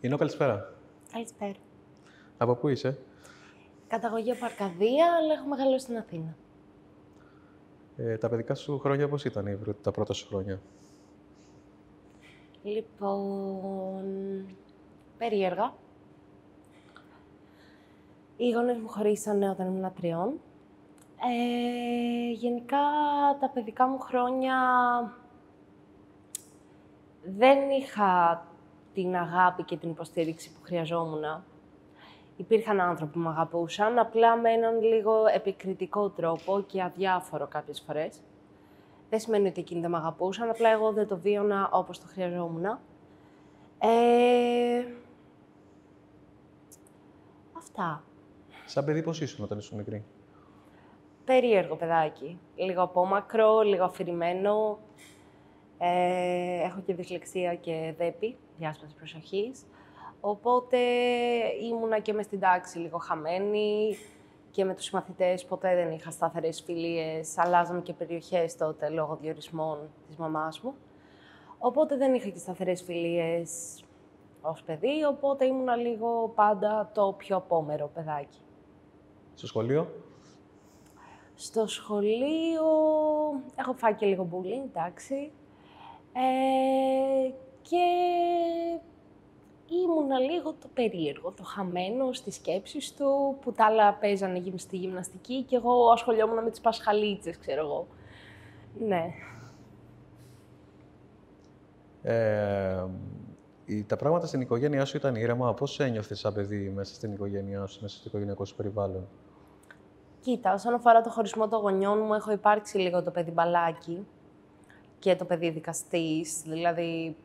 Ινώ, καλησπέρα. Καλησπέρα. Από πού είσαι? Καταγωγή από Αρκαδία, αλλά έχω μεγαλώσει στην Αθήνα. Τα παιδικά σου χρόνια πώς ήταν, τα πρώτα σου χρόνια? Λοιπόν, περίεργα. Οι γονείς μου χωρίσανε όταν ήμουν 3. Γενικά, τα παιδικά μου χρόνια δεν είχα την αγάπη και την υποστήριξη που χρειαζόμουν. Υπήρχαν άνθρωποι που με αγαπούσαν, απλά με έναν λίγο επικριτικό τρόπο και αδιάφορο κάποιες φορές. Δεν σημαίνει ότι εκείνοι δεν με αγαπούσαν, απλά εγώ δεν το βίωνα όπως το χρειαζόμουν. Αυτά. Σαν παιδί πώς ήσουν όταν ήσουν μικρή? Περίεργο παιδάκι. Λίγο απόμακρο, λίγο αφηρημένο. Έχω και δυσλεξία και δέπη, διάσπαση προσοχής. Οπότε ήμουνα και μες στην τάξη λίγο χαμένη και με τους συμμαθητές ποτέ δεν είχα σταθερές φιλίες. Αλλάζαμε και περιοχές τότε λόγω διορισμών της μαμάς μου. Οπότε δεν είχα και σταθερές φιλίες ως παιδί, οπότε ήμουνα λίγο πάντα το πιο απόμερο παιδάκι. Στο σχολείο? Στο σχολείο έχω φάει και λίγο bullying, εντάξει. Και ήμουνα λίγο το περίεργο, το χαμένο στις σκέψεις του, που τα άλλα παίζανε στη γυμναστική και εγώ ασχολιόμουν με τις πασχαλίτσες, ξέρω εγώ. Ναι. Τα πράγματα στην οικογένειά σου ήταν ήρεμα. Πώς ένιωθες σαν παιδί μέσα στην οικογένειά σου, μέσα στο οικογενειακό σου περιβάλλον? Κοίτα, όσον αφορά το χωρισμό των γονιών μου, έχω υπάρξει λίγο το παιδί μπαλάκι και το παιδί δικαστής, δηλαδή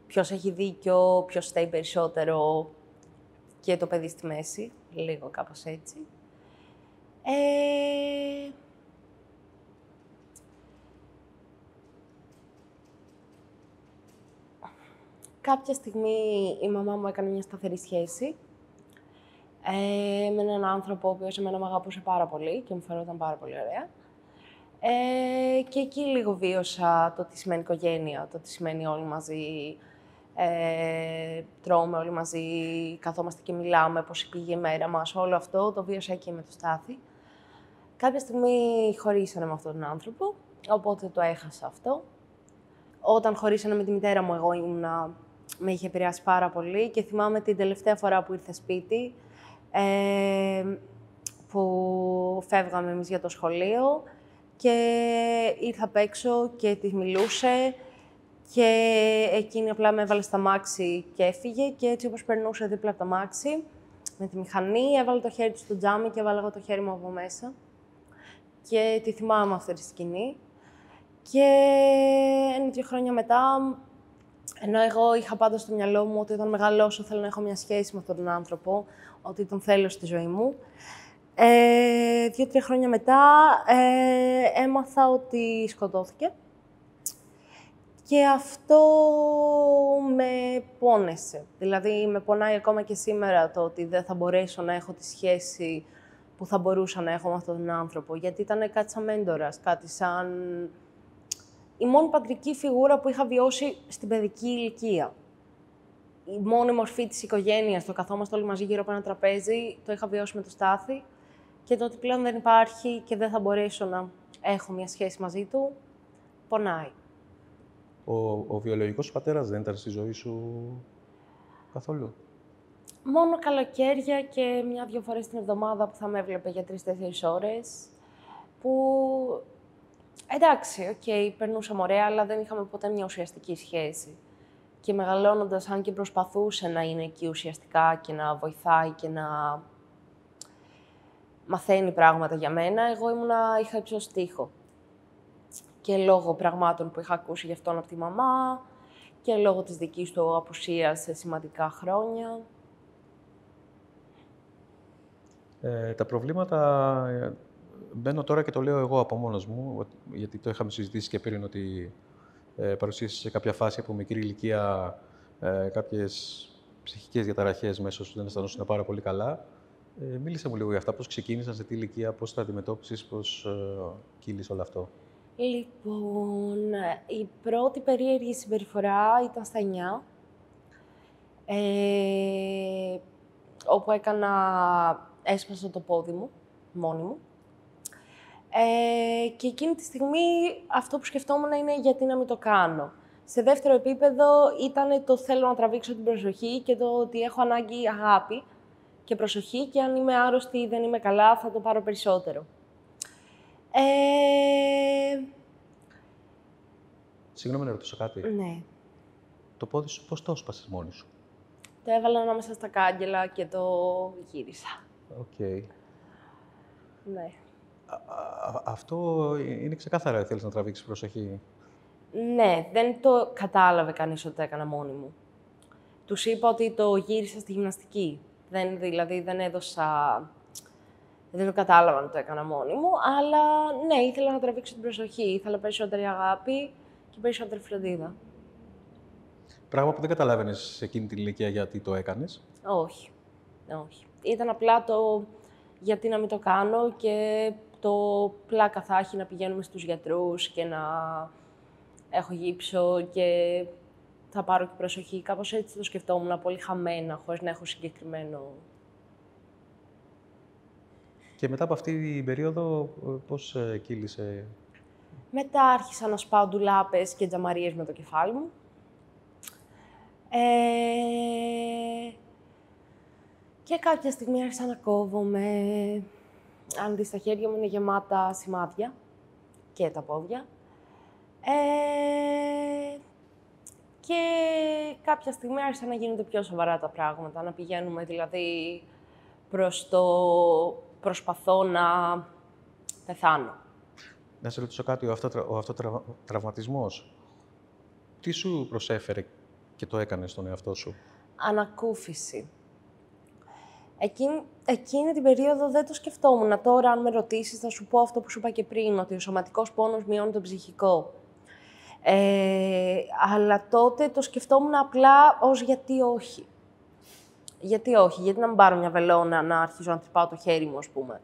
ποιος έχει δίκιο, ποιος φταίει περισσότερο και το παιδί στη μέση, λίγο κάπως έτσι. Κάποια στιγμή η μαμά μου έκανε μια σταθερή σχέση με έναν άνθρωπο ο οποίος εμένα με αγαπούσε πάρα πολύ και μου φαινόταν πάρα πολύ ωραία. Και εκεί λίγο βίωσα το τι σημαίνει οικογένεια, το τι σημαίνει όλοι μαζί, τρώμε όλοι μαζί, καθόμαστε και μιλάμε, πώς πήγε η μέρα μας, όλο αυτό το βίωσα εκεί με το Στάθη. Κάποια στιγμή χωρίσανε με αυτόν τον άνθρωπο, οπότε το έχασα αυτό. Όταν χωρίσανε με τη μητέρα μου, εγώ με είχε επηρεάσει πάρα πολύ και θυμάμαι την τελευταία φορά που ήρθε σπίτι, που φεύγαμε εμείς για το σχολείο και ήρθα απ' έξω και της μιλούσε και εκείνη απλά με έβαλε στα μάξι και έφυγε και έτσι όπως περνούσε δίπλα από το μάξι, με τη μηχανή, έβαλε το χέρι του στο τζάμι και έβαλα εγώ το χέρι μου από μέσα και τη θυμάμαι αυτή τη σκηνή. Και 1-2 χρόνια μετά, ενώ εγώ είχα πάντα στο μυαλό μου ότι όταν μεγαλώσω θέλω να έχω μια σχέση με αυτόν τον άνθρωπο, ότι τον θέλω στη ζωή μου, 2-3 χρόνια μετά έμαθα ότι σκοτώθηκε και αυτό με πόνεσε. Δηλαδή, με πονάει ακόμα και σήμερα το ότι δεν θα μπορέσω να έχω τη σχέση που θα μπορούσα να έχω με αυτόν τον άνθρωπο, γιατί ήταν κάτι σαν μέντορας, κάτι σαν η μόνη πατρική φιγούρα που είχα βιώσει στην παιδική ηλικία. Η μόνη μορφή της οικογένειας, το καθόμαστε όλοι μαζί γύρω από ένα τραπέζι, το είχα βιώσει με το Στάθη και το ότι πλέον δεν υπάρχει και δεν θα μπορέσω να έχω μια σχέση μαζί του, πονάει. Ο βιολογικός σου πατέρας δεν ήταν στη ζωή σου καθόλου? Μόνο καλοκαίρια και 1-2 φορές την εβδομάδα που θα με έβλεπε για 3-4 ώρες, που εντάξει, περνούσαμε ωραία, αλλά δεν είχαμε ποτέ μια ουσιαστική σχέση. Και μεγαλώνοντας, αν και προσπαθούσε να είναι εκεί ουσιαστικά και να βοηθάει και να μαθαίνει πράγματα για μένα, εγώ είχα υψηλό τοίχο. Και λόγω πραγμάτων που είχα ακούσει γι' αυτόν από τη μαμά και λόγω της δικής του απουσίας σε σημαντικά χρόνια. Τα προβλήματα, μπαίνω τώρα και το λέω εγώ από μόνος μου, γιατί το είχαμε συζητήσει και πριν, ότι παρουσίασε σε κάποια φάση από μικρή ηλικία κάποιες ψυχικές διαταραχές μέσα σου, δεν αισθανόσουν πάρα πολύ καλά. Μίλησε μου λίγο για αυτά, πώς ξεκίνησαν, σε τι ηλικία, πώς τα αντιμετώπισες, πώς κύλησε όλο αυτό? Λοιπόν, η πρώτη περίεργη συμπεριφορά ήταν στα 9. Όπου έσπασα το πόδι μου, μόνη μου. Και εκείνη τη στιγμή αυτό που σκεφτόμουν είναι γιατί να μην το κάνω. Σε δεύτερο επίπεδο ήταν το θέλω να τραβήξω την προσοχή και το ότι έχω ανάγκη αγάπη και προσοχή και αν είμαι άρρωστη ή δεν είμαι καλά θα το πάρω περισσότερο. Συγγνώμη να ρωτήσω κάτι. Ναι. Το πόδι σου πώς το έσπασες μόνη σου? Το έβαλα ανάμεσα στα κάγκελα και το γύρισα. Οκ. Ναι. Αυτό είναι ξεκάθαρα, θέλεις να τραβήξεις προσοχή. Ναι, δεν το κατάλαβε κανείς ότι το έκανα μόνη μου. Τους είπα ότι το γύρισα στη γυμναστική. Δηλαδή δεν έδωσα... Δεν το κατάλαβα να το έκανα μόνη μου, αλλά ναι, ήθελα να τραβήξω την προσοχή. Ήθελα περισσότερη αγάπη και περισσότερη φροντίδα. Πράγμα που δεν καταλάβαινες σε εκείνη την ηλικία γιατί το έκανες. Όχι. Όχι. Ήταν απλά το γιατί να μην το κάνω και το πλάκα θα έχει να πηγαίνουμε στους γιατρούς και να έχω γύψο και θα πάρω και προσοχή. Κάπως έτσι το σκεφτόμουν, πολύ χαμένα, χωρίς να έχω συγκεκριμένο... Και μετά από αυτή την περίοδο, πώς κύλησε? Μετά άρχισα να σπάω ντουλάπες και τζαμαρίες με το κεφάλι μου. Και κάποια στιγμή άρχισα να κόβομαι. Αν δεις, τα χέρια μου είναι γεμάτα σημάδια και τα πόδια. Και κάποια στιγμή άρχισαν να γίνονται πιο σοβαρά τα πράγματα, να πηγαίνουμε δηλαδή προς το προσπαθώ να πεθάνω. Να σε ρωτήσω κάτι, ο αυτοτραυματισμός, τι σου προσέφερε και το έκανες στον εαυτό σου? Ανακούφιση. Εκείνη την περίοδο δεν το σκεφτόμουν. Τώρα, αν με ρωτήσεις, θα σου πω αυτό που σου είπα και πριν, ότι ο σωματικός πόνος μειώνει τον ψυχικό. Αλλά τότε το σκεφτόμουν απλά ως γιατί όχι. Γιατί όχι, γιατί να μην πάρω μια βελόνα να αρχίσω να τρυπάω το χέρι μου, ας πούμε.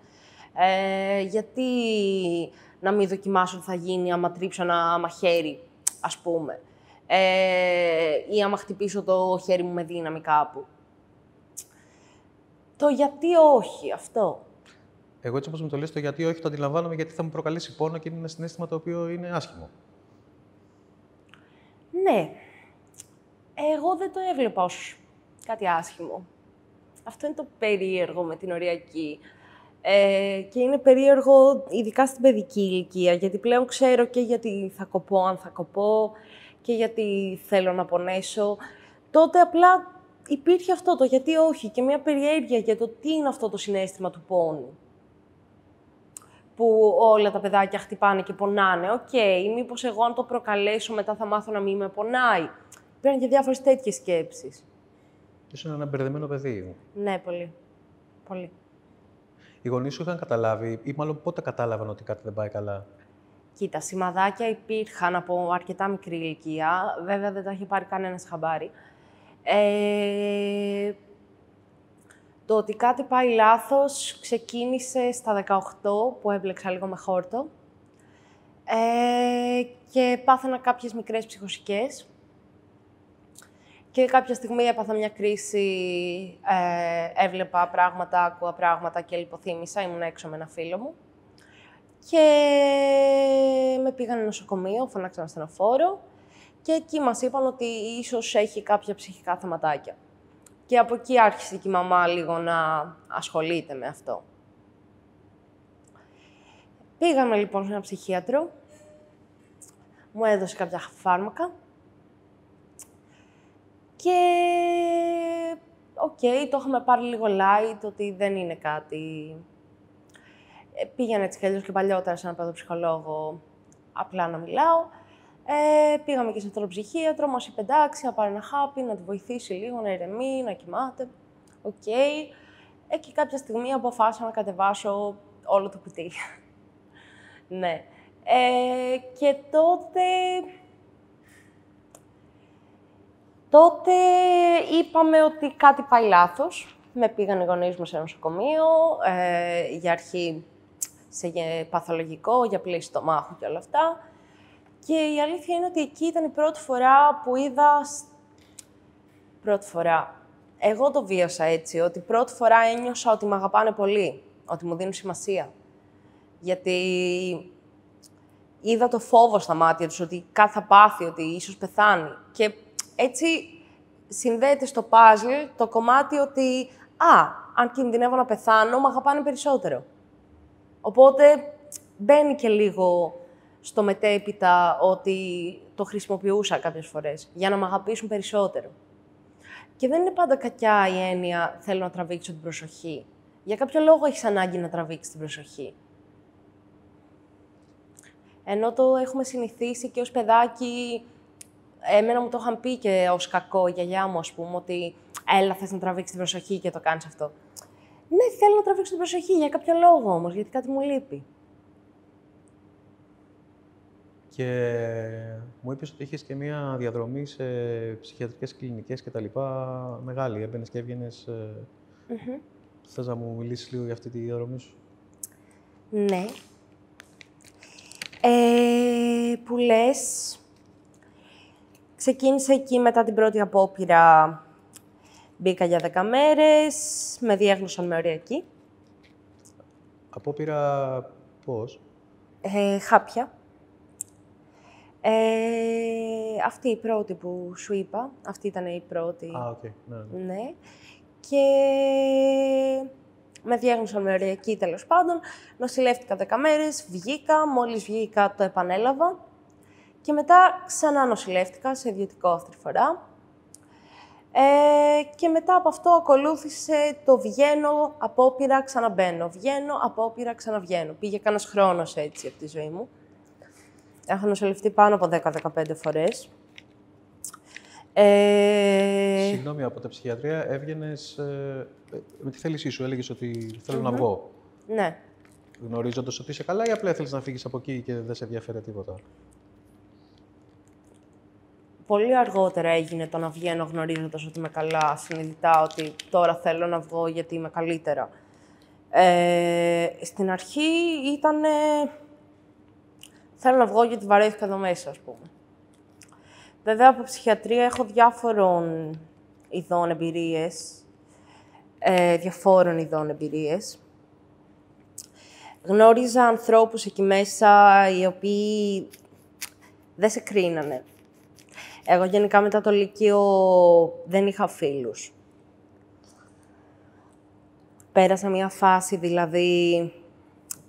Γιατί να μην δοκιμάσω τι θα γίνει άμα τρίψω ένα μαχαίρι, ας πούμε. Ή άμα χτυπήσω το χέρι μου με δύναμη κάπου. Το γιατί όχι, αυτό. Εγώ έτσι όπως μου το λες, το γιατί όχι το αντιλαμβάνομαι γιατί θα μου προκαλέσει πόνο και είναι ένα συναίσθημα το οποίο είναι άσχημο. Ναι. Εγώ δεν το έβλεπα ως κάτι άσχημο. Αυτό είναι το περίεργο με την οριακή. Και είναι περίεργο ειδικά στην παιδική ηλικία, γιατί πλέον ξέρω και γιατί θα κοπώ αν θα κοπώ και γιατί θέλω να πονέσω. Τότε απλά υπήρχε αυτό το γιατί όχι και μια περιέργεια για το τι είναι αυτό το συναίσθημα του πόνου. Που όλα τα παιδάκια χτυπάνε και πονάνε. Οκ, μήπως εγώ αν το προκαλέσω μετά θα μάθω να μην με πονάει. Υπήρχαν και διάφορες τέτοιες σκέψεις. Ήσουν ένα μπερδεμένο παιδί. Ναι, πολύ. Πολύ. Οι γονείς σου είχαν καταλάβει, ή μάλλον πότε κατάλαβαν ότι κάτι δεν πάει καλά? Κοίτα, σημαδάκια υπήρχαν από αρκετά μικρή ηλικία. Βέβαια, δεν τα είχε πάρει κανένας χαμπάρι. Το ότι κάτι πάει λάθος ξεκίνησε στα 18, που έμπλεξα λίγο με χόρτο. Και πάθαινα κάποιες μικρές ψυχοσικές. Και κάποια στιγμή έπαθα μια κρίση, έβλεπα πράγματα, άκουα πράγματα και λιποθύμησα. Ήμουν έξω με ένα φίλο μου. Και με πήγανε νοσοκομείο, φωνάξαν ασθενοφόρο. Και εκεί μας είπαν ότι ίσως έχει κάποια ψυχικά θεματάκια. Και από εκεί άρχισε και η μαμά λίγο να ασχολείται με αυτό. Πήγαμε λοιπόν σε έναν ψυχίατρο. Μου έδωσε κάποια φάρμακα. Και το είχαμε πάρει λίγο light, ότι δεν είναι κάτι... Πήγαινε έτσι κι αλλιώς και παλιότερα σε έναν παιδοψυχολόγο απλά να μιλάω. Πήγαμε και σε αυτό το ψυχίατρο, μας είπε εντάξει, να πάρει ένα χάπι, να τη βοηθήσει λίγο, να ηρεμεί, να κοιμάται. Και κάποια στιγμή αποφάσισα να κατεβάσω όλο το κουτί. Ναι. Και τότε είπαμε ότι κάτι πάει λάθος. Με πήγαν οι γονείς μου σε νοσοκομείο, για αρχή σε παθολογικό, για πλήση στομάχου και όλα αυτά. Και η αλήθεια είναι ότι εκεί ήταν η πρώτη φορά που είδα... Πρώτη φορά. Εγώ το βίωσα έτσι, ότι πρώτη φορά ένιωσα ότι με αγαπάνε πολύ, ότι μου δίνουν σημασία. Γιατί είδα το φόβο στα μάτια τους, ότι κάτι θα πάθει, ότι ίσως πεθάνει. Και έτσι συνδέεται στο παζλ το κομμάτι ότι αν κινδυνεύω να πεθάνω, με αγαπάνε περισσότερο. Οπότε μπαίνει και λίγο στο μετέπειτα ότι το χρησιμοποιούσα κάποιες φορές για να με αγαπήσουν περισσότερο. Και δεν είναι πάντα κακιά η έννοια θέλω να τραβήξω την προσοχή. Για κάποιο λόγο έχεις ανάγκη να τραβήξεις την προσοχή. Ενώ το έχουμε συνηθίσει και ως παιδάκι, εμένα μου το είχαν πει και ως κακό η γιαγιά μου, ας πούμε, ότι έλα, θες να τραβήξεις την προσοχή και το κάνεις αυτό. Ναι, θέλω να τραβήξω την προσοχή, για κάποιο λόγο όμως, γιατί κάτι μου λείπει. Και μου είπες ότι είχες και μία διαδρομή σε ψυχιατρικές κλινικές και τα λοιπά μεγάλη. Έμπαινες και έβγαινες. Θες να μου μιλήσεις λίγο για αυτή τη διαδρομή σου? Ναι. Που λες, ξεκίνησε εκεί μετά την πρώτη απόπειρα. Μπήκα για 10 μέρες, με διέγνωσαν με οριακή. Απόπειρα πώς? Χάπια. Αυτή η πρώτη που σου είπα, αυτή ήταν η πρώτη. Οκ. Ναι. Ναι. Και με διέγνωσαν με οριακή, τέλος πάντων. Νοσηλεύτηκα 10 μέρες, βγήκα, μόλις βγήκα το επανέλαβα. Και μετά ξανά νοσηλεύτηκα σε ιδιωτικό αυτή τη φορά. Και μετά από αυτό ακολούθησε το βγαίνω, απόπειρα, ξαναμπαίνω. Βγαίνω, απόπειρα, ξαναβγαίνω. Πήγε κανένας χρόνος έτσι από τη ζωή μου. Έχω νοσηλευτεί πάνω από 10-15 φορές. Συγγνώμη, από τα ψυχιατρία έβγαινες με τη θέλησή σου, έλεγες ότι θέλω να βγω. Ναι. Γνωρίζοντας ότι είσαι καλά ή απλά θέλεις να φύγεις από εκεί και δεν σε ενδιαφέρε τίποτα? Πολύ αργότερα έγινε το να βγαίνω γνωρίζοντας ότι είμαι καλά, συνειδητά ότι τώρα θέλω να βγω γιατί είμαι καλύτερα. Στην αρχή ήταν θέλω να βγω γιατί βαρέθηκα εδώ μέσα, ας πούμε. Βέβαια, από ψυχιατρία έχω διάφορων ειδών εμπειρίες. Γνώριζα ανθρώπους εκεί μέσα οι οποίοι δεν σε κρίνανε. Εγώ γενικά μετά το Λύκειο δεν είχα φίλους. Πέρασα μια φάση δηλαδή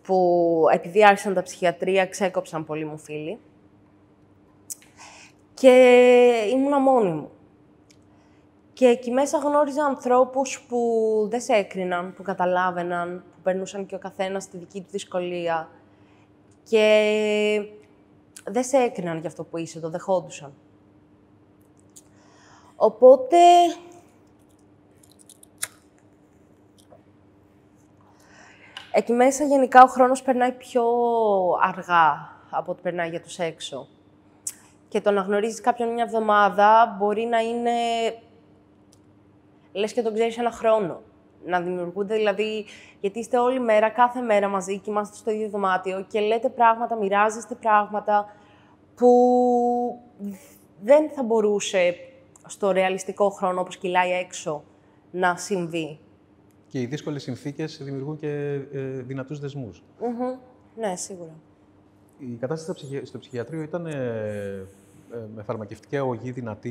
που επειδή άρχισαν τα ψυχιατρία ξέκοψαν πολλοί μου φίλοι και ήμουνα μόνη μου. Και εκεί μέσα γνώριζα ανθρώπους που δεν σε έκριναν, που καταλάβαιναν, που περνούσαν και ο καθένας στη δική του δυσκολία και δεν σε έκριναν για αυτό που είσαι, το δεχόντουσαν. Οπότε, εκεί μέσα γενικά ο χρόνος περνάει πιο αργά από ό,τι περνάει για τους έξω. Και το να γνωρίζεις κάποιον μια εβδομάδα μπορεί να είναι, λες και τον ξέρεις ένα χρόνο. Να δημιουργούνται δηλαδή, γιατί είστε όλη μέρα, κάθε μέρα μαζί, κοιμάστε στο ίδιο δωμάτιο και λέτε πράγματα, μοιράζεστε πράγματα που δεν θα μπορούσε στο ρεαλιστικό χρόνο, όπως κυλάει έξω, να συμβεί. Και οι δύσκολες συνθήκες δημιουργούν και δυνατούς δεσμούς. Ναι, σίγουρα. Η κατάσταση στο ψυχιατρίο ήταν με φαρμακευτική αγωγή δυνατή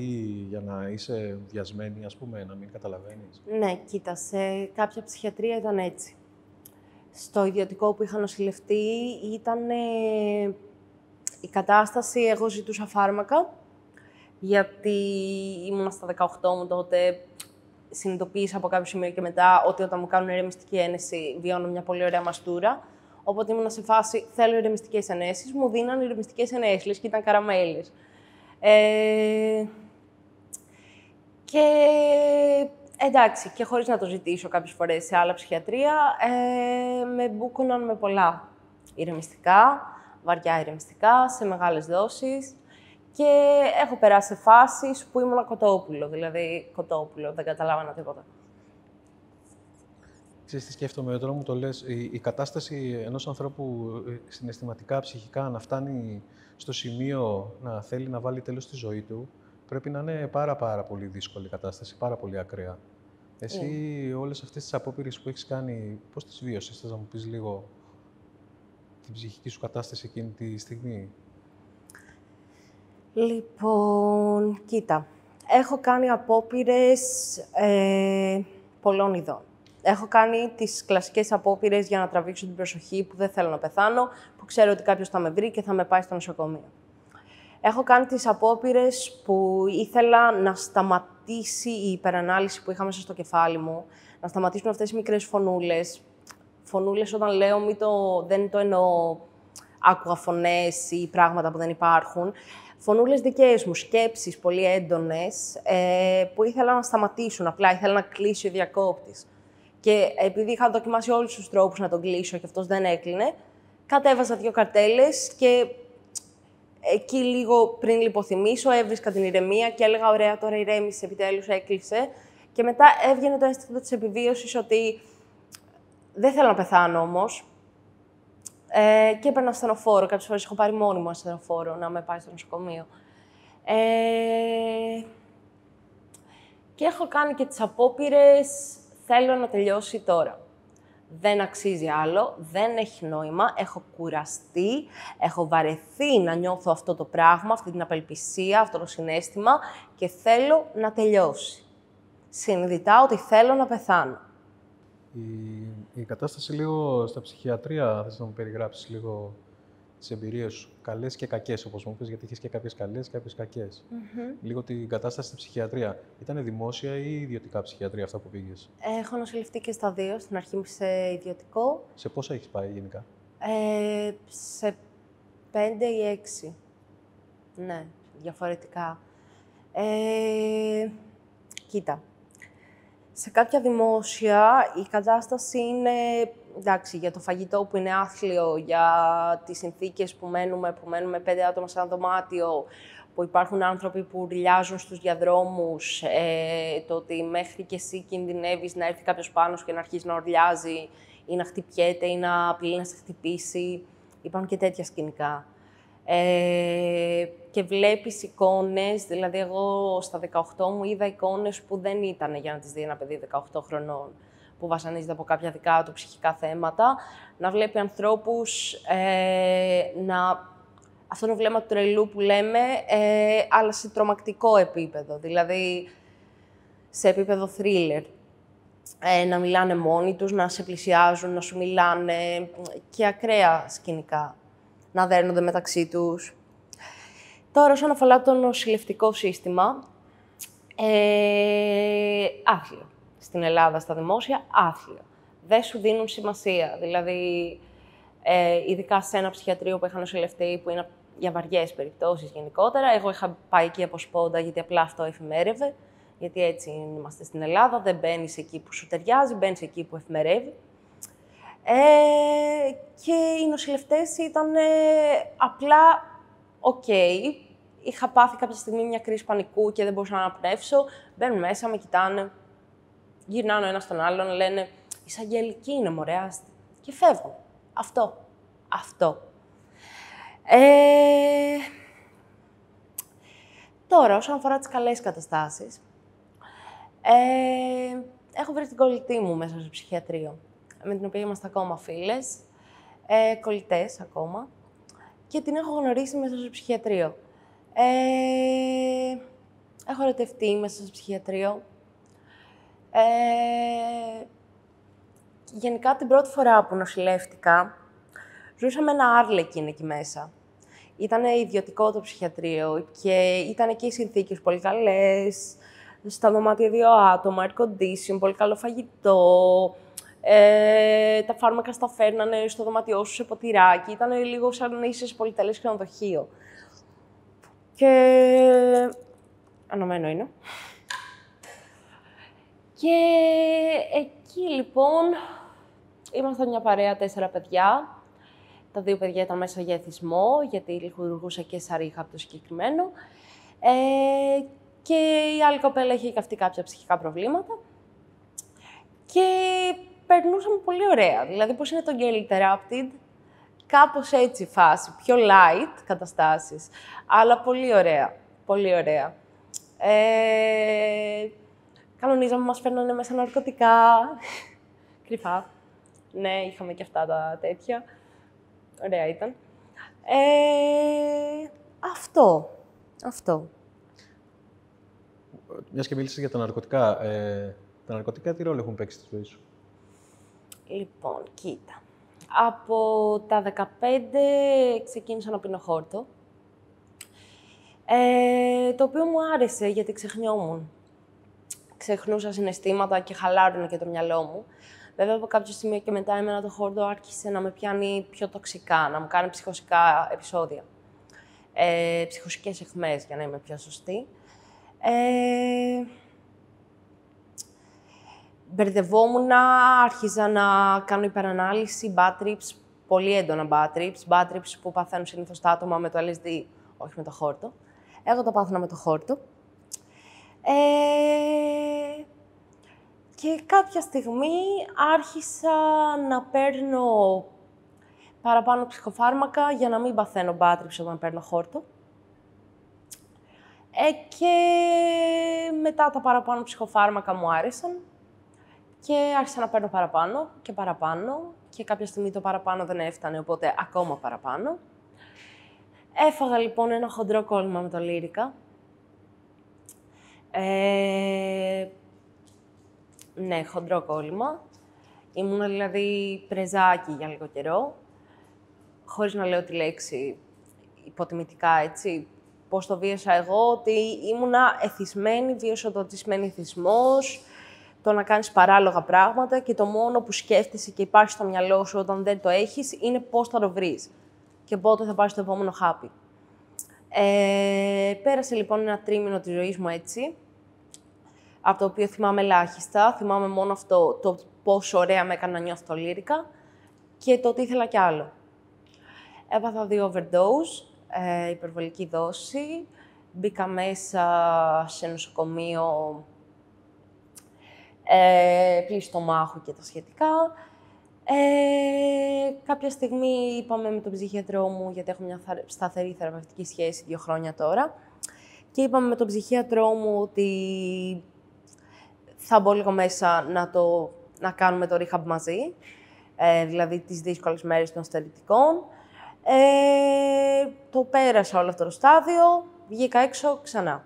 για να είσαι βιασμένη, ας πούμε, να μην καταλαβαίνεις? Ναι, κοίτα, σε κάποια ψυχιατρία ήταν έτσι. Στο ιδιωτικό που είχα νοσηλευτεί ήταν η κατάσταση, εγώ ζητούσα φάρμακα, γιατί ήμουνα στα 18 μου τότε, συνειδητοποίησα από κάποιο σημείο και μετά ότι όταν μου κάνουν ηρεμιστική ένεση βιώνω μια πολύ ωραία μαστούρα. Οπότε ήμουνα σε φάση, θέλω ηρεμιστικές ενέσεις, μου δίναν ηρεμιστικές ενέσεις και ήταν καραμέλες. Και εντάξει, και χωρίς να το ζητήσω κάποιες φορές σε άλλα ψυχιατρία, με μπούκωναν με πολλά ηρεμιστικά, βαριά ηρεμιστικά, σε μεγάλες δόσεις. Και έχω περάσει σε φάσεις που ήμουν κοτόπουλο, δηλαδή κοτόπουλο, δεν καταλάβανα τίποτα. Ξέρεις τι σκέφτομαι, τώρα μου το λες, η κατάσταση ενός ανθρώπου συναισθηματικά, ψυχικά, να φτάνει στο σημείο να θέλει να βάλει τέλος στη ζωή του, πρέπει να είναι πάρα πολύ δύσκολη κατάσταση, πάρα πολύ ακραία. Εσύ όλες αυτές τις απόπειρες που έχεις κάνει, πώς τις βίωσες, θες να μου πεις λίγο την ψυχική σου κατάσταση εκείνη τη στιγμή? Λοιπόν, κοίτα. Έχω κάνει απόπειρες πολλών ειδών. Έχω κάνει τις κλασικές απόπειρες για να τραβήξω την προσοχή, που δεν θέλω να πεθάνω, που ξέρω ότι κάποιος θα με βρει και θα με πάει στο νοσοκομείο. Έχω κάνει τις απόπειρες που ήθελα να σταματήσει η υπερανάλυση που είχα μέσα στο κεφάλι μου, να σταματήσουν αυτές οι μικρές φωνούλες. Φωνούλες, όταν λέω, δεν το εννοώ άκουγα φωνές ή πράγματα που δεν υπάρχουν. Φωνούλες δικές μου, σκέψεις πολύ έντονες, που ήθελα να σταματήσουν, απλά ήθελα να κλείσει ο διακόπτης. Και επειδή είχα δοκιμάσει όλους τους τρόπους να τον κλείσω και αυτός δεν έκλεινε, κατέβαζα 2 καρτέλες και εκεί λίγο πριν λιποθυμίσω, έβρισκα την ηρεμία και έλεγα «Ωραία, τώρα ηρέμησε, επιτέλους έκλεισε». Και μετά έβγαινε το αίσθημα της επιβίωσης ότι δεν θέλω να πεθάνω όμως. Και έπαιρνα ασθενοφόρο. Κάποιες φορές έχω πάρει μόνη μου ασθενοφόρο να με πάει στο νοσοκομείο. Και έχω κάνει και τις απόπειρες «Θέλω να τελειώσει τώρα». Δεν αξίζει άλλο, δεν έχει νόημα, έχω κουραστεί, έχω βαρεθεί να νιώθω αυτό το πράγμα, αυτή την απελπισία, αυτό το συναίσθημα και θέλω να τελειώσει. Συνειδητά ότι θέλω να πεθάνω. Η κατάσταση λίγο στα ψυχιατρία, θες να μου περιγράψεις λίγο τις εμπειρίες σου, καλές και κακές, όπως μου πεις, γιατί είχες και κάποιες καλές και κάποιες κακές. Λίγο την κατάσταση στη ψυχιατρία. Ήτανε δημόσια ή ιδιωτικά ψυχιατρία αυτά που πήγες? Έχω νοσηλευτεί και στα δύο, στην αρχή σε ιδιωτικό. Σε πόσα έχεις πάει γενικά? Σε 5 ή 6. Ναι, διαφορετικά. Κοίτα. Σε κάποια δημόσια η κατάσταση είναι, εντάξει, για το φαγητό που είναι άθλιο, για τις συνθήκες που μένουμε 5 άτομα σε ένα δωμάτιο, που υπάρχουν άνθρωποι που ουρλιάζουν στους διαδρόμους, το ότι μέχρι και εσύ κινδυνεύεις να έρθει κάποιος πάνω σου και να αρχίσει να ουρλιάζει ή να χτυπιέται ή να απειλεί να σε χτυπήσει. Υπάρχουν και τέτοια σκηνικά. Και βλέπεις εικόνες, δηλαδή εγώ στα 18 μου είδα εικόνες που δεν ήταν για να τις δει ένα παιδί 18 χρονών, που βασανίζεται από κάποια δικά του ψυχικά θέματα, να βλέπει ανθρώπους αυτό το βλέμμα του τρελού που λέμε, αλλά σε τρομακτικό επίπεδο, δηλαδή σε επίπεδο thriller. Να μιλάνε μόνοι τους, να σε πλησιάζουν, να σου μιλάνε και ακραία σκηνικά. Να δέρνονται μεταξύ τους. Τώρα, όσον αφορά το νοσηλευτικό σύστημα, άθλιο. Στην Ελλάδα, στα δημόσια, άθλιο. Δεν σου δίνουν σημασία. Δηλαδή, ειδικά σε ένα ψυχιατρίο που είχα νοσηλευτεί, που είναι για βαριές περιπτώσεις γενικότερα, εγώ είχα πάει εκεί από σπόντα, γιατί απλά αυτό εφημέρευε. Γιατί έτσι είμαστε στην Ελλάδα, δεν μπαίνεις εκεί που σου ταιριάζει, μπαίνεις εκεί που εφημερεύει. Και οι νοσηλευτές ήταν απλά οκ. Είχα πάθει κάποια στιγμή μια κρίση πανικού και δεν μπορούσα να αναπνεύσω. Μπαίνουν μέσα, με κοιτάνε, γυρνάνε ο ένας στον άλλον, λένε «Εισαγγελική είναι, μωρέ, άστη». Και φεύγουν. Αυτό. Τώρα, όσον αφορά τις καλές καταστάσεις, έχω βρει την κολλητή μου μέσα στο ψυχιατρίο, με την οποία είμαστε ακόμα φίλες, κολλητές ακόμα, και την έχω γνωρίσει μέσα στο ψυχιατρίο. Έχω ερωτευτεί μέσα στο ψυχιατρίο. Γενικά, την πρώτη φορά που νοσηλεύτηκα, ζούσα με ένα άρλεκιν εκεί μέσα. Ήταν ιδιωτικό το ψυχιατρίο και ήταν εκεί οι συνθήκες πολύ καλές. Στα δωμάτια 2 άτομα, air condition, πολύ καλό φαγητό. Τα φάρμακα στα φέρνανε στο δωμάτιό σου σε ποτηράκι. Ήταν λίγο σαν να είσαι σε πολυτελές ξενοδοχείο. Και αναμένο είναι. Και εκεί λοιπόν ήμασταν μια παρέα 4 παιδιά. Τα 2 παιδιά ήταν μέσα για εθισμό, γιατί λειτουργούσα και σαν ρίχα από το συγκεκριμένο. Και η άλλη κοπέλα είχε και αυτή κάποια ψυχικά προβλήματα. Και περνούσαμε πολύ ωραία. Δηλαδή, πώς είναι το Gale Interrupted, κάπως έτσι η φάση, πιο light καταστάσεις, αλλά πολύ ωραία. Πολύ ωραία. Κανονίζαμε, μας φέρνανε μέσα ναρκωτικά. Κρυφά. Ναι, είχαμε και αυτά τα τέτοια. Ωραία ήταν. Αυτό. Μιας και μίλησες για τα ναρκωτικά τι ρόλο έχουν παίξει στη ζωή σου? Λοιπόν, κοίτα. Από τα 15 ξεκίνησα να πίνω χόρτο, το οποίο μου άρεσε γιατί ξεχνιόμουν. Ξεχνούσα συναισθήματα και χαλάρωνε και το μυαλό μου. Βέβαια, από κάποιο σημείο και μετά, εμένα το χόρτο άρχισε να με πιάνει πιο τοξικά, να μου κάνει ψυχοσικά επεισόδια. Ψυχοσικές αιχμές, για να είμαι πιο σωστή. Μπερδευόμουν, άρχιζα να κάνω υπερανάλυση, bad trips, πολύ έντονα bad trips που παθαίνουν συνήθως τα άτομα με το LSD, όχι με το χόρτο. Εγώ το πάθαινα με το χόρτο. Και κάποια στιγμή άρχισα να παίρνω παραπάνω ψυχοφάρμακα για να μην παθαίνω bad trips όταν παίρνω χόρτο. Και μετά τα παραπάνω ψυχοφάρμακα μου άρεσαν και άρχισα να παίρνω παραπάνω και κάποια στιγμή το παραπάνω δεν έφτανε, οπότε ακόμα παραπάνω. Έφαγα λοιπόν ένα χοντρό κόλλημα με το Lyrica. Ναι, χοντρό κόλλημα. Ήμουνα δηλαδή πρεζάκι για λίγο καιρό, χωρίς να λέω τη λέξη υποτιμητικά, έτσι. Πώς το βίασα εγώ, ότι ήμουνα εθισμένη, βίωσα το τι σημαίνει εθισμός, το να κάνεις παράλογα πράγματα και το μόνο που σκέφτεσαι και υπάρχει στο μυαλό σου όταν δεν το έχεις είναι πώς θα το βρεις και πότε θα πάρεις το επόμενο χάπι. Πέρασε λοιπόν ένα τρίμηνο της ζωής μου έτσι, από το οποίο θυμάμαι ελάχιστα. Θυμάμαι μόνο αυτό, το πόσο ωραία με έκανε να νιώθω το Lyrica και το ότι ήθελα κι άλλο. Έπαθα 2 overdose, υπερβολική δόση. Μπήκα μέσα σε νοσοκομείο, πλήση στομάχου και τα σχετικά. Κάποια στιγμή είπαμε με τον ψυχίατρό μου, γιατί έχω μια σταθερή θεραπευτική σχέση 2 χρόνια τώρα, και είπαμε με τον ψυχίατρό μου ότι θα μπω λίγο μέσα να κάνουμε το rehab μαζί, δηλαδή τις δύσκολες μέρες των στερητικών. Το πέρασα όλο αυτό το στάδιο, βγήκα έξω ξανά.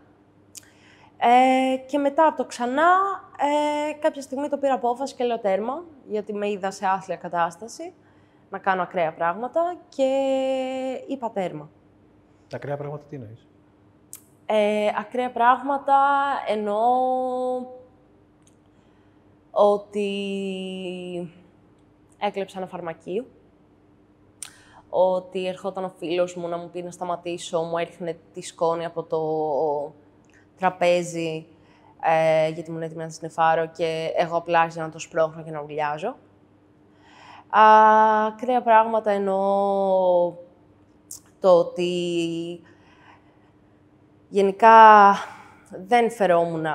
Και μετά από το ξανά, κάποια στιγμή το πήρα απόφαση και λέω τέρμα, γιατί με είδα σε άθλια κατάσταση, να κάνω ακραία πράγματα και είπα τέρμα. Τα ακραία πράγματα τι εννοείς? Ακραία πράγματα εννοώ ότι έκλεψα ένα φαρμακείο, ότι ερχόταν ο φίλος μου να μου πει να σταματήσω, μου έριχνε τη σκόνη από το τραπέζι, γιατί ήμουν έτοιμη να τη σνιφάρω και εγώ απλά άρχισα να το σπρώχνω και να ουρλιάζω. Ακραία πράγματα εννοώ το ότι γενικά δεν φερόμουν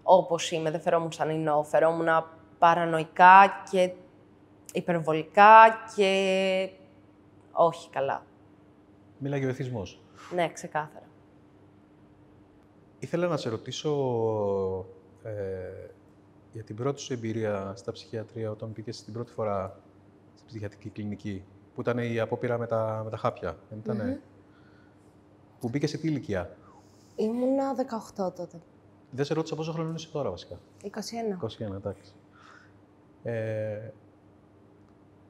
όπως είμαι, δεν φερόμουν σαν ινώ, φερόμουν παρανοϊκά και υπερβολικά και όχι καλά. Μιλάει για εθισμός. Ναι, ξεκάθαρα. Ήθελα να σε ρωτήσω για την πρώτη σου εμπειρία στα ψυχιατρία, όταν πήγες την πρώτη φορά στην ψυχιατρική κλινική, που ήταν η απόπειρα με τα χάπια, δεν ήτανε? Που μπήκες σε τι ηλικία? Ήμουνα 18 τότε. Δεν σε ρώτησα πόσο χρόνο είσαι τώρα, βασικά. 21. 21, εντάξει.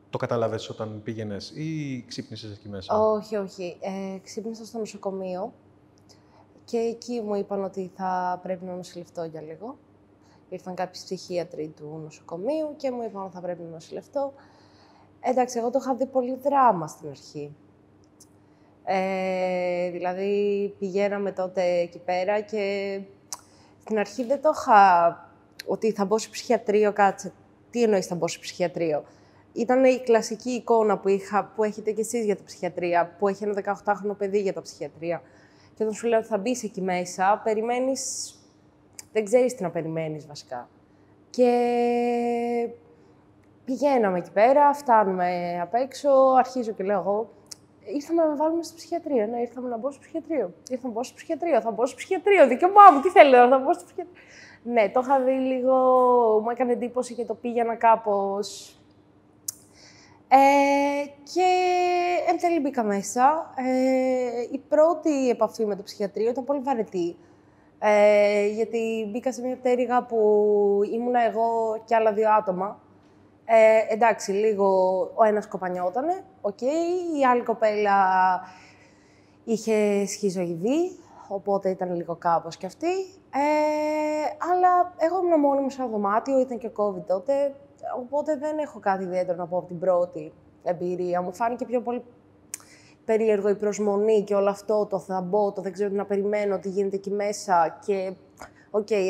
Το κατάλαβες όταν πήγαινες ή ξύπνησες εκεί μέσα? Όχι, όχι. Ξύπνησα στο νοσοκομείο και εκεί μου είπαν ότι θα πρέπει να νοσηλευτώ για λίγο. Ήρθαν κάποιοι ψυχίατροι του νοσοκομείου και μου είπαν ότι θα πρέπει να νοσηλευτώ. Εντάξει, εγώ το είχα δει πολύ δράμα στην αρχή. Δηλαδή, πηγαίναμε τότε εκεί πέρα και στην αρχή δεν το είχα ότι θα μπω σε ψυχιατρίο, κάτσε. Τι εννοείς θα μπω σε ψυχιατρίο? Ήταν η κλασική εικόνα που έχετε κι εσείς για τα ψυχιατρία, που έχει ένα 18χρονο παιδί για τα ψυχιατρία. Και όταν σου λέω ότι θα μπεις εκεί μέσα, περιμένεις... Δεν ξέρεις τι να περιμένεις, βασικά. Και πηγαίναμε εκεί πέρα, φτάνουμε απ' έξω, αρχίζω και λέω εγώ, Ήρθαμε να με βάλουμε στο ψυχιατρίο. Ναι, ήρθαμε να μπω στο ψυχιατρίο. Ήρθαμε να μπω στο ψυχιατρίο. Θα μπω στο ψυχιατρίο. Δικαίωμά μου, τι θέλετε, θα μπω στο ψυχιατρίο. Ναι, το είχα δει λίγο. Μου έκανε εντύπωση και το πήγαινα κάπως. Και εν τέλει μπήκα μέσα. Η πρώτη επαφή με το ψυχιατρίο ήταν πολύ βαρετή. Γιατί μπήκα σε μια πτέρυγα που ήμουνα εγώ και άλλα 2 άτομα. Εντάξει, λίγο ο ένας κοπανιότανε, η άλλη κοπέλα είχε σχιζοειδή, οπότε ήταν λίγο κάπως κι αυτή. Αλλά εγώ ήμουν μόνη μου σε ένα δωμάτιο, ήταν και COVID τότε, οπότε δεν έχω κάτι ιδιαίτερο να πω από την πρώτη εμπειρία. Μου φάνηκε πιο πολύ περίεργο η προσμονή και όλο αυτό, το θα μπω, το δεν ξέρω τι να περιμένω, τι γίνεται εκεί μέσα και...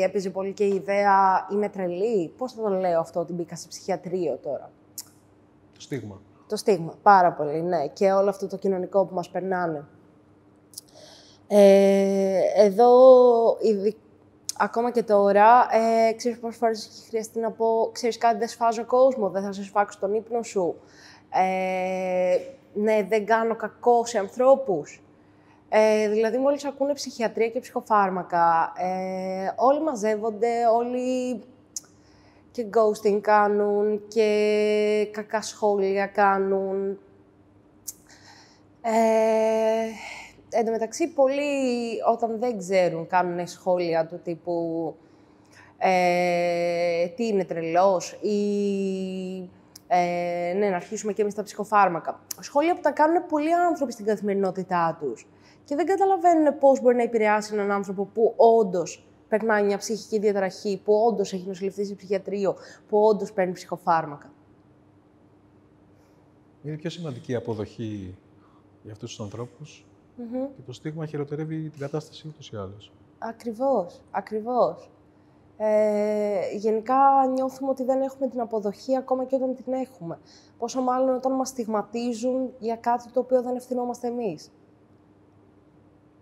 έπαιζε πολύ και η ιδέα, είμαι τρελή. Πώς θα το λέω αυτό, ότι μπήκα σε ψυχιατρίο τώρα. Το στίγμα. Το στίγμα, πάρα πολύ, ναι. Και όλο αυτό το κοινωνικό που μας περνάνε. Εδώ, ακόμα και τώρα, ξέρεις πόσες φορές έχει χρειαστεί να πω, ξέρεις κάτι, δεν σφάζω κόσμο, δεν θα σε σφάξω τον ύπνο σου. Ναι, δεν κάνω κακό σε ανθρώπους. Δηλαδή, μόλις ακούνε ψυχιατρία και ψυχοφάρμακα, όλοι μαζεύονται, όλοι και ghosting κάνουν και κακά σχόλια κάνουν. Εν τω μεταξύ, πολλοί όταν δεν ξέρουν κάνουν σχόλια του τύπου τι είναι τρελός ή ναι, να αρχίσουμε και εμείς τα ψυχοφάρμακα. Σχόλια που τα κάνουν πολλοί άνθρωποι στην καθημερινότητά τους. Και δεν καταλαβαίνουν πώς μπορεί να επηρεάσει έναν άνθρωπο που όντως περνάει μια ψυχική διαταραχή, που όντως έχει νοσηλευτεί σε ψυχιατρίο, που όντως παίρνει ψυχοφάρμακα. Είναι πιο σημαντική η αποδοχή για αυτούς τους ανθρώπους και το στίγμα χειροτερεύει την κατάσταση ούτως ή άλλως. Ακριβώς, ακριβώς. Γενικά νιώθουμε ότι δεν έχουμε την αποδοχή ακόμα και όταν την έχουμε. Πόσο μάλλον όταν μας στιγματίζουν για κάτι το οποίο δεν ευθυνόμαστε εμείς.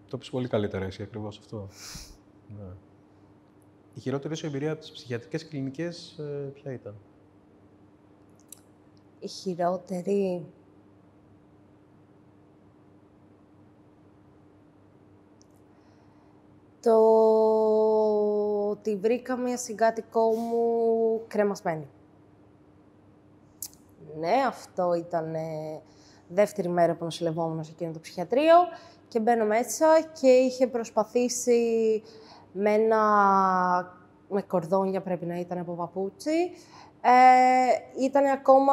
Το πεις πολύ καλύτερα εσύ ακριβώς αυτό. Ναι. Η χειρότερη σου εμπειρία από τις ψυχιατρικές κλινικές ποια ήταν? Η χειρότερη... Το ότι βρήκα μια συγκάτοικό μου κρεμασμένη. Ναι, αυτό ήταν δεύτερη μέρα που νοσηλευόμουν σε εκείνο το ψυχιατρίο και μπαίνω μέσα και είχε προσπαθήσει με κορδόνια πρέπει να ήταν από παπούτσι. Ήταν ακόμα,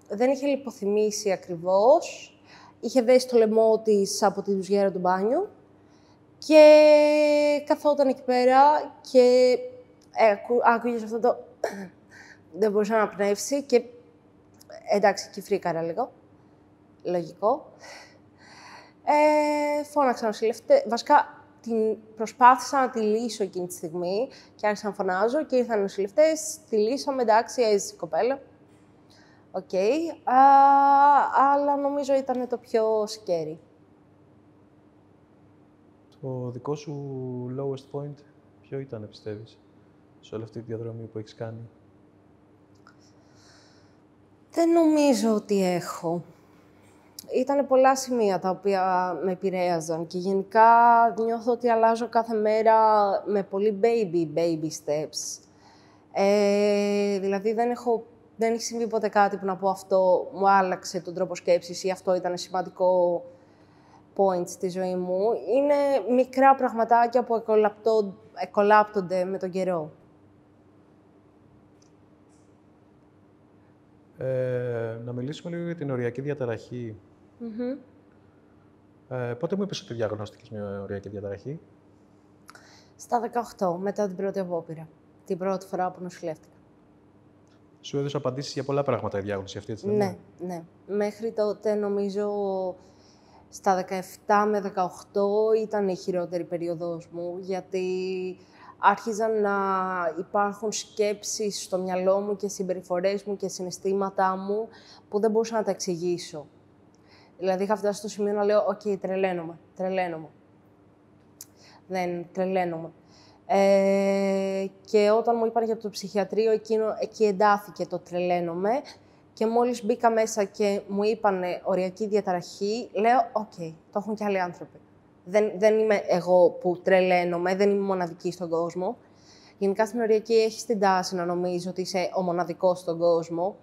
δεν είχε λιποθυμήσει ακριβώς, είχε δέσει το λαιμό της από τη ντουζιέρα του μπάνιου και καθόταν εκεί πέρα και άκουγες αυτό το... δεν μπορούσε να αναπνεύσει και εντάξει, και φρίκαρα λίγο. Λογικό. Φώναξα νοσηλευτές. Βασικά, προσπάθησα να τη λύσω εκείνη τη στιγμή και άρχισα να φωνάζω και ήρθαν νοσηλευτές, τη λύσαμε, εντάξει, έζησε η κοπέλα. Οκ. Αλλά νομίζω ήταν το πιο scary. Το δικό σου lowest point ποιο ήταν, πιστεύεις, σε όλη αυτή τη διαδρομή που έχεις κάνει? Δεν νομίζω ότι έχω. Ήτανε πολλά σημεία τα οποία με επηρέαζαν και γενικά νιώθω ότι αλλάζω κάθε μέρα με πολύ baby steps. Δηλαδή δεν έχει συμβεί ποτέ κάτι που να πω αυτό μου άλλαξε τον τρόπο σκέψης ή αυτό ήταν σημαντικό point στη ζωή μου. Είναι μικρά πραγματάκια που εκολάπτονται με τον καιρό. Να μιλήσουμε λίγο για την οριακή διαταραχή. Πότε μου είπες ότι διαγνώστηκες με οριακή διαταραχή? Στα 18, μετά την πρώτη απόπειρα. Την πρώτη φορά που νοσηλεύτηκα. Σου έδωσε απαντήσεις για πολλά πράγματα η διάγνωση αυτή, έτσι δεν είναι? Ναι. Μέχρι τότε, νομίζω, στα 17 με 18 ήταν η χειρότερη περίοδος μου, γιατί άρχιζαν να υπάρχουν σκέψεις στο μυαλό μου και συμπεριφορές μου και συναισθήματά μου που δεν μπορούσα να τα εξηγήσω. Δηλαδή, είχα φτάσει στο σημείο να λέω «ΟΚ, τρελαίνομαι». Δεν τρελαίνομαι. Και όταν μου είπαν για το ψυχιατρίο, εκεί εντάθηκε το τρελαίνομαι Και μόλις μπήκα μέσα και μου είπανε οριακή διαταραχή, λέω, οκ, το έχουν και άλλοι άνθρωποι. Δεν είμαι εγώ που τρελαίνομαι, δεν είμαι μοναδική στον κόσμο. Γενικά στην οριακή έχεις την τάση να νομίζεις ότι είσαι ο μοναδικός στον κόσμο.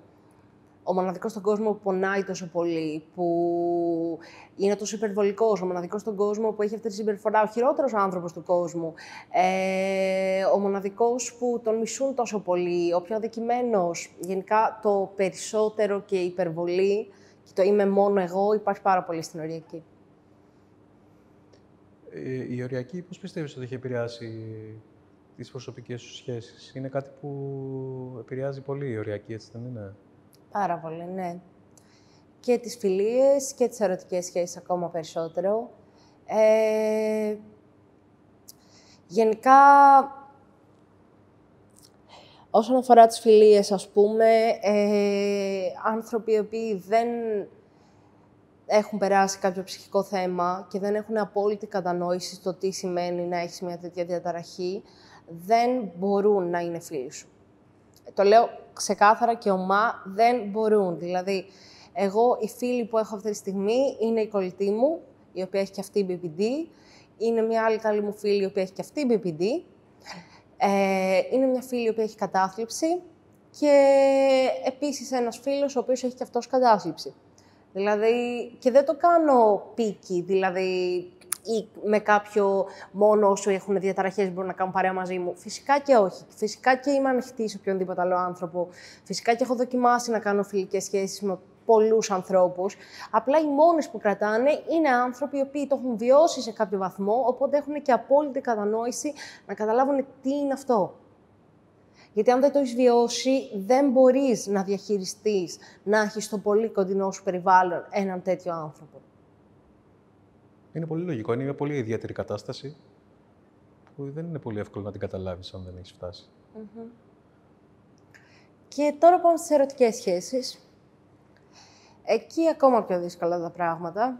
Ο μοναδικός στον κόσμο που πονάει τόσο πολύ, που είναι τόσο υπερβολικός, ο μοναδικός στον κόσμο που έχει αυτή τη συμπεριφορά, ο χειρότερος άνθρωπος του κόσμου, ο μοναδικός που τον μισούν τόσο πολύ, ο πιο αδικημένος. Γενικά το περισσότερο και η υπερβολή, και το είμαι μόνο εγώ, υπάρχει πάρα πολύ στην οριακή. Η οριακή πώς πιστεύεις ότι έχει επηρεάσει τις προσωπικές σου σχέσεις? Είναι κάτι που επηρεάζει πολύ η οριακή, έτσι δεν είναι? Πάρα πολύ, ναι. Και τις φιλίες και τις ερωτικές σχέσεις ακόμα περισσότερο. Γενικά, όσον αφορά τις φιλίες, ας πούμε, άνθρωποι οι οποίοι δεν έχουν περάσει κάποιο ψυχικό θέμα και δεν έχουν απόλυτη κατανόηση στο τι σημαίνει να έχεις μια τέτοια διαταραχή, δεν μπορούν να είναι φίλοι σου. Το λέω ξεκάθαρα και ομά, δεν μπορούν. Δηλαδή, εγώ, οι φίλοι που έχω αυτή τη στιγμή είναι η κολλητή μου, η οποία έχει και αυτή BPD, είναι μια άλλη καλή μου φίλη, η οποία έχει και αυτή BPD, είναι μια φίλη η οποία έχει κατάθλιψη και επίσης ένας φίλος ο οποίος έχει και αυτός κατάθλιψη. Δηλαδή, και δεν το κάνω πίκι, δηλαδή, ή με κάποιο μόνο όσο έχουν διαταραχές μπορούν να κάνουν παρέα μαζί μου. Φυσικά και όχι. Φυσικά και είμαι ανοιχτή σε οποιονδήποτε άλλο άνθρωπο. Φυσικά και έχω δοκιμάσει να κάνω φιλικές σχέσεις με πολλούς ανθρώπους. Απλά οι μόνες που κρατάνε είναι άνθρωποι οι οποίοι το έχουν βιώσει σε κάποιο βαθμό, οπότε έχουν και απόλυτη κατανόηση να καταλάβουν τι είναι αυτό. Γιατί αν δεν το έχεις βιώσει, δεν μπορείς να διαχειριστείς, να έχεις στο πολύ κοντινό σου περιβάλλον έναν τέτοιο άνθρωπο. Είναι πολύ λογικό. Είναι μια πολύ ιδιαίτερη κατάσταση που δεν είναι πολύ εύκολο να την καταλάβεις αν δεν έχεις φτάσει. Και τώρα πάμε στις ερωτικές σχέσεις. Εκεί ακόμα πιο δύσκολα τα πράγματα.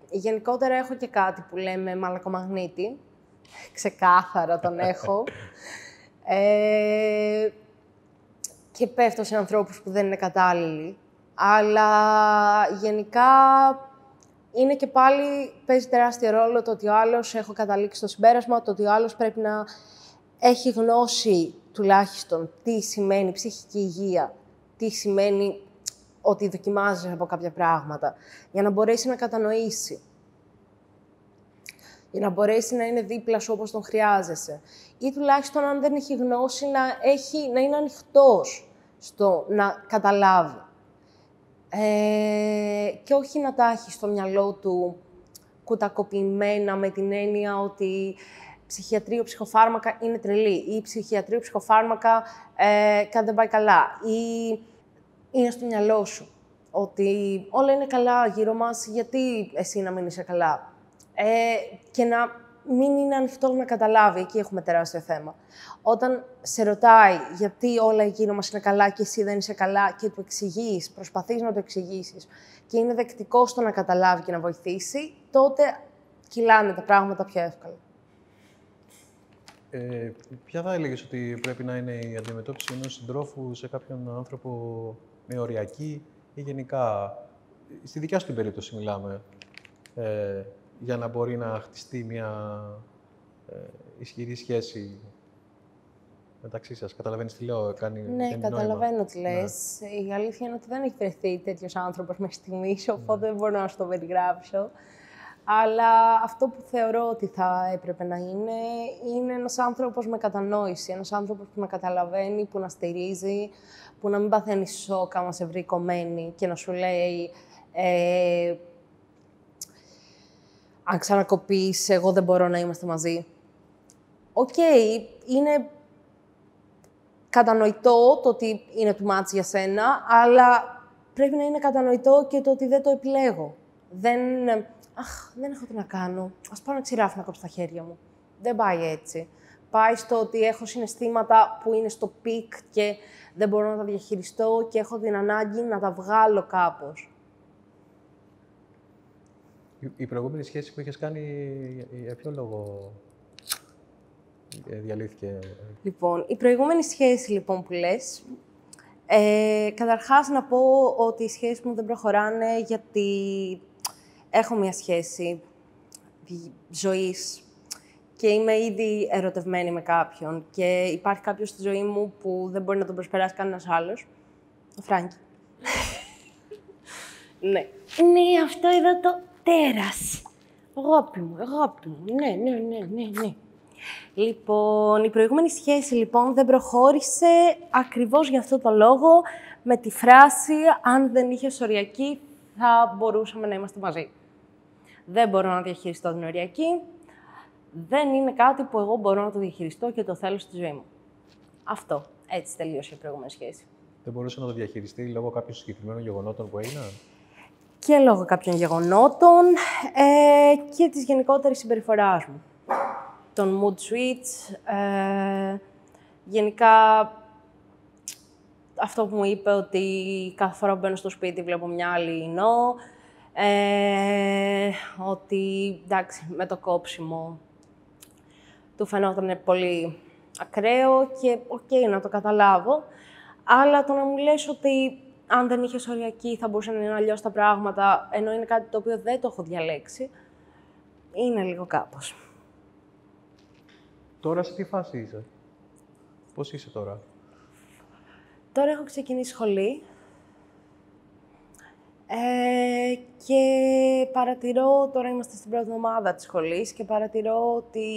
Γενικότερα έχω και κάτι που λέμε μαλακομαγνήτη. Ξεκάθαρα τον έχω. Και πέφτω σε ανθρώπους που δεν είναι κατάλληλοι. Αλλά γενικά είναι και πάλι, παίζει τεράστιο ρόλο το ότι ο άλλος, έχω καταλήξει στο συμπέρασμα, το ότι ο άλλος πρέπει να έχει γνώση τουλάχιστον τι σημαίνει ψυχική υγεία, τι σημαίνει ότι δοκιμάζεις από κάποια πράγματα, για να μπορέσει να κατανοήσει. Για να μπορέσει να είναι δίπλα σου όπως τον χρειάζεσαι. Ή τουλάχιστον, αν δεν έχει γνώση, να είναι ανοιχτός στο να καταλάβει. Και όχι να τα έχει στο μυαλό του κουτακοποιημένα με την έννοια ότι ψυχιατρίο, ψυχοφάρμακα είναι τρελή ή ψυχιατρίο, ψυχοφάρμακα κάτι δεν πάει καλά. Ή είναι στο μυαλό σου ότι όλα είναι καλά γύρω μας, γιατί εσύ να μην είσαι καλά. Και να μην είναι ανοιχτό να καταλάβει, εκεί έχουμε τεράστιο θέμα. Όταν σε ρωτάει γιατί όλα γύρω μας είναι καλά και εσύ δεν είσαι καλά και του εξηγείς, προσπαθείς να το εξηγήσεις και είναι δεκτικό στο να καταλάβει και να βοηθήσει, τότε κυλάνε τα πράγματα πιο εύκολα. Ποια θα έλεγες ότι πρέπει να είναι η αντιμετώπιση ενός συντρόφου σε κάποιον άνθρωπο με οριακή ή γενικά, στη δικιά σου την περίπτωση μιλάμε, για να μπορεί να χτιστεί μια ισχυρή σχέση μεταξύ σας? Καταλαβαίνεις τι λέω? Ναι, καταλαβαίνω τι λες. Ναι. Η αλήθεια είναι ότι δεν έχει βρεθεί τέτοιος άνθρωπος μέχρι στιγμής, οπότε δεν μπορώ να σου το περιγράψω. Αλλά αυτό που θεωρώ ότι θα έπρεπε να είναι ένας άνθρωπος με κατανόηση, ένας άνθρωπος που να καταλαβαίνει, που να στηρίζει, που να μην παθαίνει σοκ άμα σε βρει κομμένη και να σου λέει αν ξανακοπείς, εγώ δεν μπορώ να είμαστε μαζί. Οκ, είναι κατανοητό το ότι είναι too much για σένα, αλλά πρέπει να είναι κατανοητό και το ότι δεν το επιλέγω. Δεν έχω τι να κάνω. Ας πάω να ξηράφω να κόψω τα χέρια μου. Δεν πάει έτσι. Πάει στο ότι έχω συναισθήματα που είναι στο πικ και δεν μπορώ να τα διαχειριστώ και έχω την ανάγκη να τα βγάλω κάπως. Η προηγούμενη σχέση που είχες κάνει, για ποιο λόγο διαλύθηκε? Λοιπόν, η προηγούμενη σχέση λοιπόν που λες, Καταρχάς, να πω ότι οι σχέσεις μου δεν προχωράνε γιατί έχω μια σχέση ζωής και είμαι ήδη ερωτευμένη με κάποιον και υπάρχει κάποιος στη ζωή μου που δεν μπορεί να τον προσπεράσει κανένας άλλος. Ο Φράγκη. Ναι. Ναι, αυτό εδώ το τέρας. Αγάπη μου, αγάπη μου. Ναι. Λοιπόν, η προηγούμενη σχέση, λοιπόν, δεν προχώρησε ακριβώς για αυτό το λόγο, με τη φράση «αν δεν είχες οριακή, θα μπορούσαμε να είμαστε μαζί». Δεν μπορώ να διαχειριστώ την οριακή. Δεν είναι κάτι που εγώ μπορώ να το διαχειριστώ και το θέλω στη ζωή μου. Αυτό. Έτσι τελείωσε η προηγούμενη σχέση. Δεν μπορούσε να το διαχειριστεί λόγω κάποιων συγκεκριμένων γεγονότων που έγιναν. Και λόγω κάποιων γεγονότων και της γενικότερης συμπεριφοράς μου. Τον mood switch, γενικά αυτό που μου είπε ότι κάθε φορά που μπαίνω στο σπίτι βλέπω μια άλλη Ινώ, ότι εντάξει, με το κόψιμο του φαινόταν πολύ ακραίο και οκ, να το καταλάβω, αλλά το να μου λες ότι αν δεν είχες οριακή θα μπορούσαν να είναι αλλιώς τα πράγματα, ενώ είναι κάτι το οποίο δεν το έχω διαλέξει, είναι λίγο κάπως. Τώρα σε τι φάση είσαι? Πώς είσαι τώρα? Τώρα έχω ξεκινήσει σχολή και παρατηρώ, τώρα είμαστε στην πρώτη εβδομάδα της σχολής και παρατηρώ ότι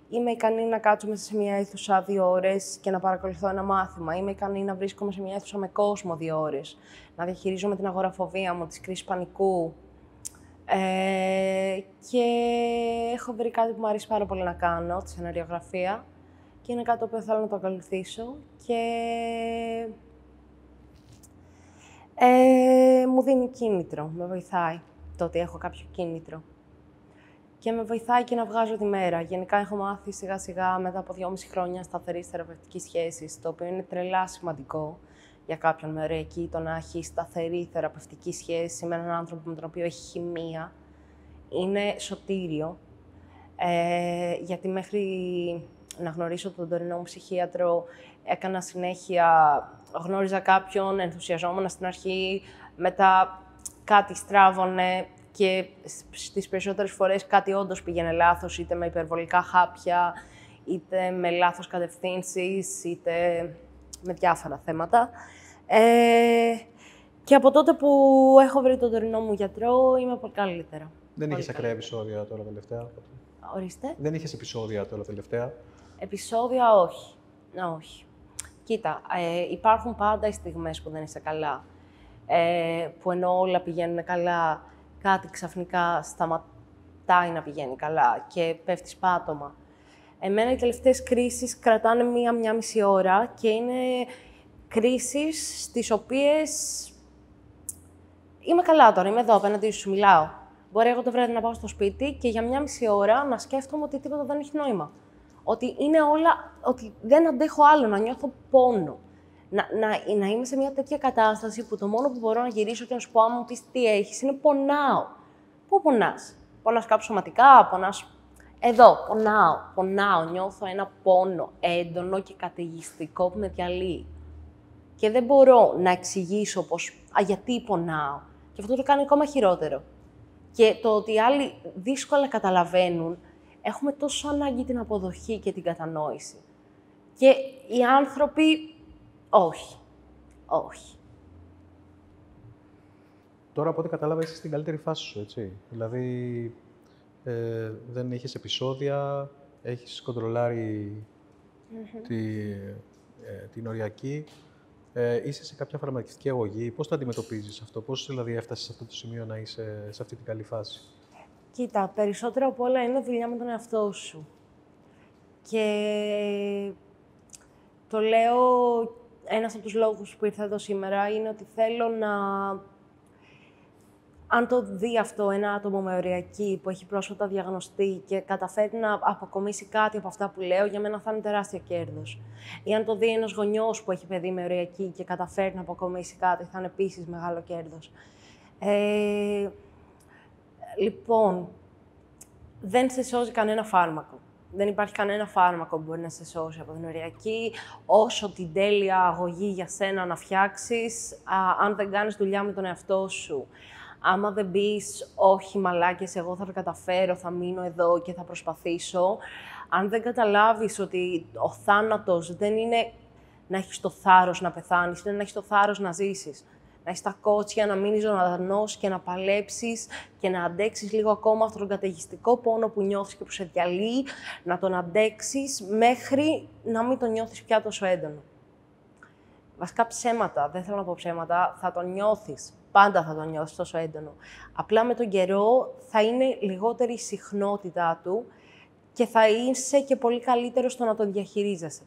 είμαι ικανή να κάτσω μέσα σε μια αίθουσα 2 ώρες και να παρακολουθώ ένα μάθημα. Είμαι ικανή να βρίσκομαι σε μια αίθουσα με κόσμο 2 ώρες. Να διαχειρίζομαι την αγοραφοβία μου, τις κρίσεις πανικού. Και έχω βρει κάτι που μου αρέσει πάρα πολύ να κάνω, τη σεναριογραφία. Και είναι κάτι το οποίο θέλω να το ακολουθήσω. Και μου δίνει κίνητρο, με βοηθάει το ότι έχω κάποιο κίνητρο. Και με βοηθάει και να βγάζω τη μέρα. Γενικά έχω μάθει σιγά σιγά μετά από 2,5 χρόνια σταθερής θεραπευτικής σχέσης, το οποίο είναι τρελά σημαντικό για κάποιον με οριακή, το να έχει σταθερή θεραπευτική σχέση με έναν άνθρωπο με τον οποίο έχει χημεία. Είναι σωτήριο, γιατί μέχρι να γνωρίσω τον τωρινό μου ψυχίατρο έκανα συνέχεια, γνώριζα κάποιον, ενθουσιαζόμουν στην αρχή, μετά κάτι στράβωνε και στις περισσότερες φορές κάτι όντως πήγαινε λάθος, είτε με υπερβολικά χάπια, είτε με λάθος κατευθύνσεις, είτε με διάφορα θέματα. Και από τότε που έχω βρει τον τωρινό μου γιατρό, είμαι πολύ καλύτερα. Δεν είχες ακραία επεισόδια τώρα τελευταία? Ορίστε. Δεν είχες επεισόδια τώρα τελευταία? Επεισόδια όχι. Όχι. Κοίτα, υπάρχουν πάντα οι στιγμές που δεν είσαι καλά. Που ενώ όλα πηγαίνουν καλά, κάτι ξαφνικά σταματάει να πηγαίνει καλά και πέφτεις πάτωμα. Εμένα οι τελευταίες κρίσεις κρατάνε μία μισή ώρα και είναι κρίσεις στις οποίες είμαι καλά τώρα, είμαι εδώ απέναντι σου, μιλάω. Μπορεί εγώ το βράδυ να πάω στο σπίτι και για 1,5 ώρα να σκέφτομαι ότι τίποτα δεν έχει νόημα. Ότι είναι όλα, ότι δεν αντέχω άλλο, να νιώθω πόνο. Να είμαι σε μια τέτοια κατάσταση που το μόνο που μπορώ να γυρίσω και να σου πω, άμα μου πεις τι έχεις, είναι πονάω. Πού πονάς? Πονάς κάπου σωματικά, πονάς... Εδώ, πονάω, νιώθω ένα πόνο έντονο και καταιγιστικό που με διαλύει. Και δεν μπορώ να εξηγήσω πως, γιατί πονάω. Και αυτό το κάνει ακόμα χειρότερο. Και το ότι οι άλλοι δύσκολα καταλαβαίνουν, έχουμε τόσο ανάγκη την αποδοχή και την κατανόηση. Και οι άνθρωποι, όχι. Όχι. Τώρα, από ό,τι κατάλαβα, είσαι στην καλύτερη φάση σου, έτσι. Δηλαδή, δεν έχεις επεισόδια, έχεις κοντρολάρει την οριακή. Είσαι σε κάποια φαρμακευτική αγωγή. Πώς το αντιμετωπίζεις αυτό? Πώς δηλαδή έφτασες σε αυτό το σημείο να είσαι σε αυτή την καλή φάση? Κοίτα, περισσότερο απ' όλα είναι δουλειά με τον εαυτό σου. Και το λέω, ένας από τους λόγους που ήρθα εδώ σήμερα είναι ότι θέλω να... Αν το δει αυτό ένα άτομο με οριακή που έχει πρόσφατα διαγνωστεί και καταφέρει να αποκομίσει κάτι από αυτά που λέω, για μένα θα είναι τεράστιο κέρδος. Ή αν το δει ένας γονιός που έχει παιδί με οριακή και καταφέρει να αποκομίσει κάτι, θα είναι επίσης μεγάλο κέρδος. Λοιπόν, δεν σε σώζει κανένα φάρμακο. Δεν υπάρχει κανένα φάρμακο που μπορεί να σε σώσει από την οριακή, όσο την τέλεια αγωγή για σένα να φτιάξεις, αν δεν κάνεις δουλειά με τον εαυτό σου. Άμα δεν πεις, όχι μαλάκες, εγώ θα τα καταφέρω, θα μείνω εδώ και θα προσπαθήσω. Αν δεν καταλάβεις ότι ο θάνατος δεν είναι να έχεις το θάρρος να πεθάνεις, είναι να έχεις το θάρρος να ζήσεις. Να έχεις τα κότσια, να μείνεις ζωντανός και να παλέψεις και να αντέξεις λίγο ακόμα αυτόν τον καταιγιστικό πόνο που νιώθεις και που σε διαλύει, να τον αντέξεις μέχρι να μην τον νιώθεις πια τόσο έντονο. Βασικά ψέματα, δεν θέλω να πω ψέματα, θα τον νιώθεις. Πάντα θα τον νιώθεις τόσο έντονο. Απλά με τον καιρό θα είναι λιγότερη η συχνότητά του και θα είσαι και πολύ καλύτερο στο να τον διαχειρίζεσαι.